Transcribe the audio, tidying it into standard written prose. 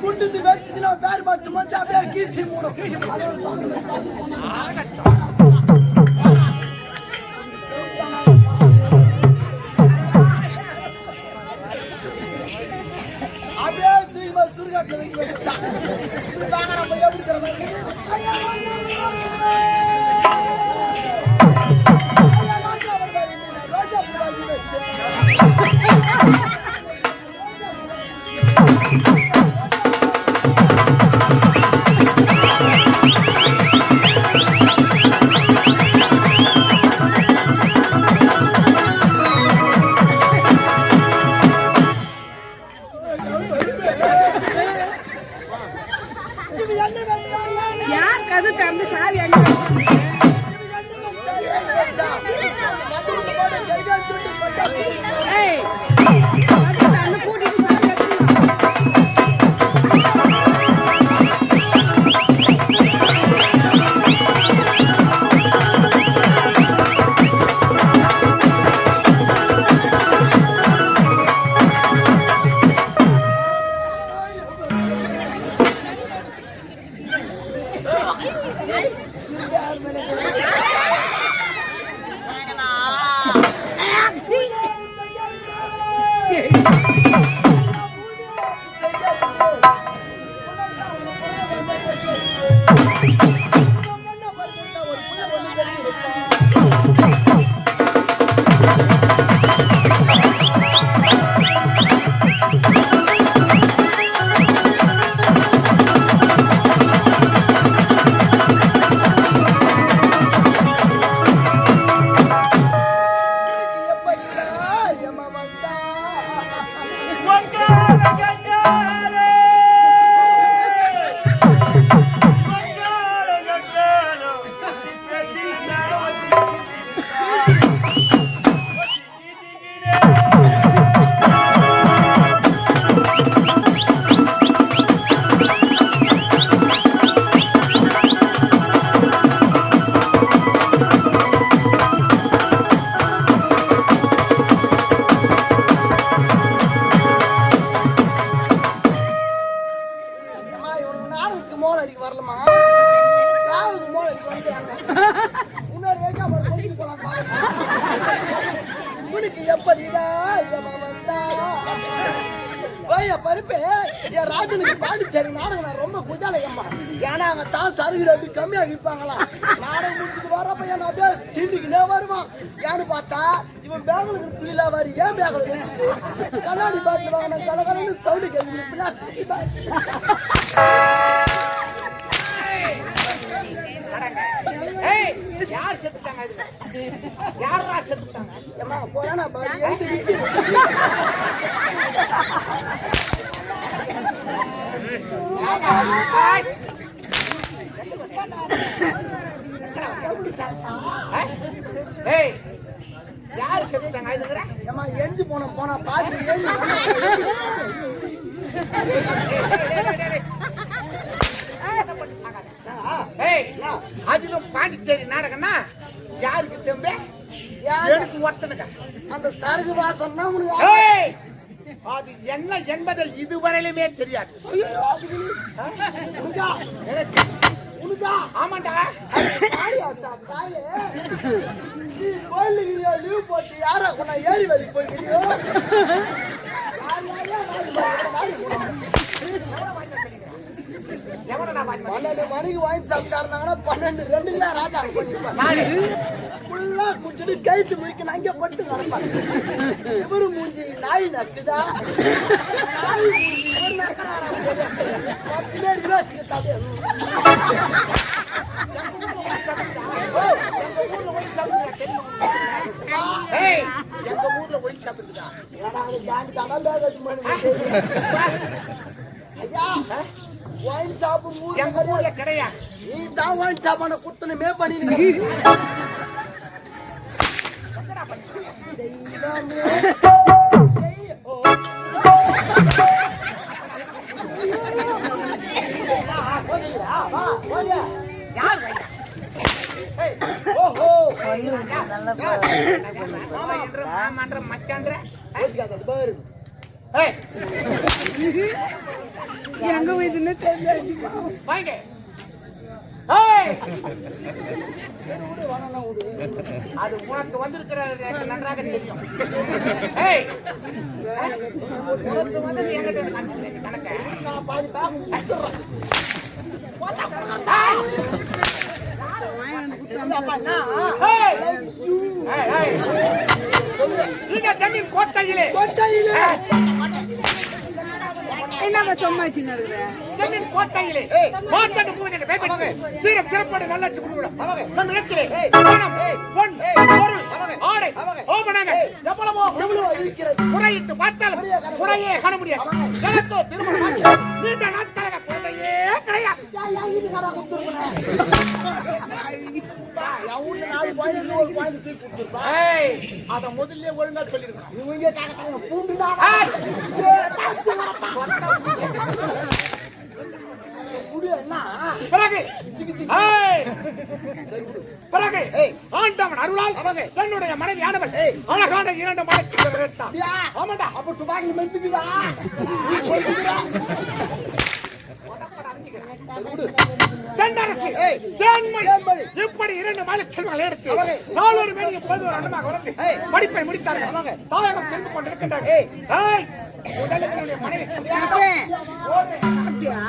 குண்டு வச்சுச்சுன்னா பேர் பார்த்து வந்து அப்படியே கீசி மூடும். அப்படியே தீமா சுருகாட்டில் வைக்க வேண்டியதுதான். நம்ம எப்படி தர மாதிரி ரோஜா பூ வாங்கி வச்சேன். பருப்பு என் ராஜனுக்கு பாண்டிச்சேரி நாடகம் நான் ரொம்ப குஜாலையம்மா. ஏன்னா அவங்க தான் சருகிற அப்படி கம்மியாக விற்பாங்களா. நாடகம் முடிச்சுட்டு வரப்ப என்ன அப்படியே சீண்டிக்கிட்டே வருவான். ஏன்னு பார்த்தா இவன் பேங்களுக்கு புரியல வாரி ஏன் பேங்களை வச்சுட்டு கண்ணாடி பாட்டில் வாங்க கலகலன்னு சவுண்டு கேட்குது. பிளாஸ்டிக் யார் செத்துட்டாங்க? யாரா செத்துட்டாங்க? ஏமா போறானா பாரு யாரு செத்துட்டாங்க? ஏமா எஞ்சி போனா பாத்து அதிலும் பாண்டிச்சேரி நாடகம்னா யாருக்கு தெம்பே? எனக்கு ஒருத்தனுக்கா அந்த சரகு வாசம் அது என்ன என்பதை இதுவரையிலுமே தெரியாது. ஆமாண்டா லீவ் போட்டு யாரா கொண்டா ஏறி வேலைக்கு போய்க்கிறியோ 12 மணிக்கு வாங்கி சாப்பிட்டாருந்தாங்கன்னா 12 ராஜா ஃபுல்லா குடிச்சிட்டு கைத்து முடிக்க அங்கே பட்டு நடப்பாங்க. இவரு மூஞ்சி நாய் நக்குதா நாய் மூஞ்சி நக்கறாரா 10 கிலோஸுக்கு தாத்தே எங்க ஊர்ல ஒயிட் ஷாப் இருக்குதா? தாண்டி தாண்டா பேக் வச்சு ஐயா ஒயின் ஷாப் எங்க ஊர்ல கிடையாது. நீ தான் ஒயின் ஷாப்பான குத்தனமே பண்ணிருக்க. ஏய், எங்க வீட்டுன்னு தெரியல. வாங்க. ஏய், அது உனக்கு வந்திருக்கிறது எனக்கு நன்றாக தெரியும். ஏய், உனக்கு வந்தது என்கிட்ட கணக்கு. நான் பாதி பேக் கொடுத்துறேன். என்னப்பா நான் ஏய், ஏய், ஏய். நீங்க தண்ணி கோட்டையிலே என்னம்மா சும்மா வச்சு நடக்குற? தண்ணீர் கோட்டையிலே மாத்தண்டு பூஜை பயன்படுத்தி சீரம் சிறப்பாடு நல்லாட்சி கொடுக்கணும். நம் இடத்திலே பணம், பொன், பொருள், ஆடை, ஓபனங்க எவ்வளவோ இருக்கிறது. முறையிட்டு பார்த்தாலும் முறையே காண முடியாது. எனக்கோ திருமணமாகி நீண்ட நாட்களாக குழந்தையே கிடையாது. என் வீட்டுக்காரா கொடுத்துருப்பேன். என் வீட்டுல 4 குழந்தைங்க ஒரு குழந்தை தூக்கி கொடுத்துருப்பேன். ஏய், அத முதல்ல ஒழுங்கா சொல்லிருக்கணும். இவங்க கேட்கறாங்க பூண்டுடா. குடு என்ன? பிறகு ஏய், பிறகு ஆண்டவன் அருளால் தன்னுடைய மனைவி ஆனவள் அழகான 2 மலைச்சிகள் எடுத்தான். அப்படியா? ஆமாண்டா. அப்ப துபாக்கில் மெத்துக்குதா? நீ சொல்லுகிறா? தென்னரசு, தேன்மொழி இப்படி 2 மலைச்செல்வங்களை எடுத்து நாளொரு மேனியை பொழுது அண்டமாக வளர்ந்து படிப்பை முடித்தார்கள். தாயகம் தெரிந்து கொண்டிருக்கின்றார்கள். ஏய், முதலில் என்னுடைய மனைவி சாப்பிட்டியா?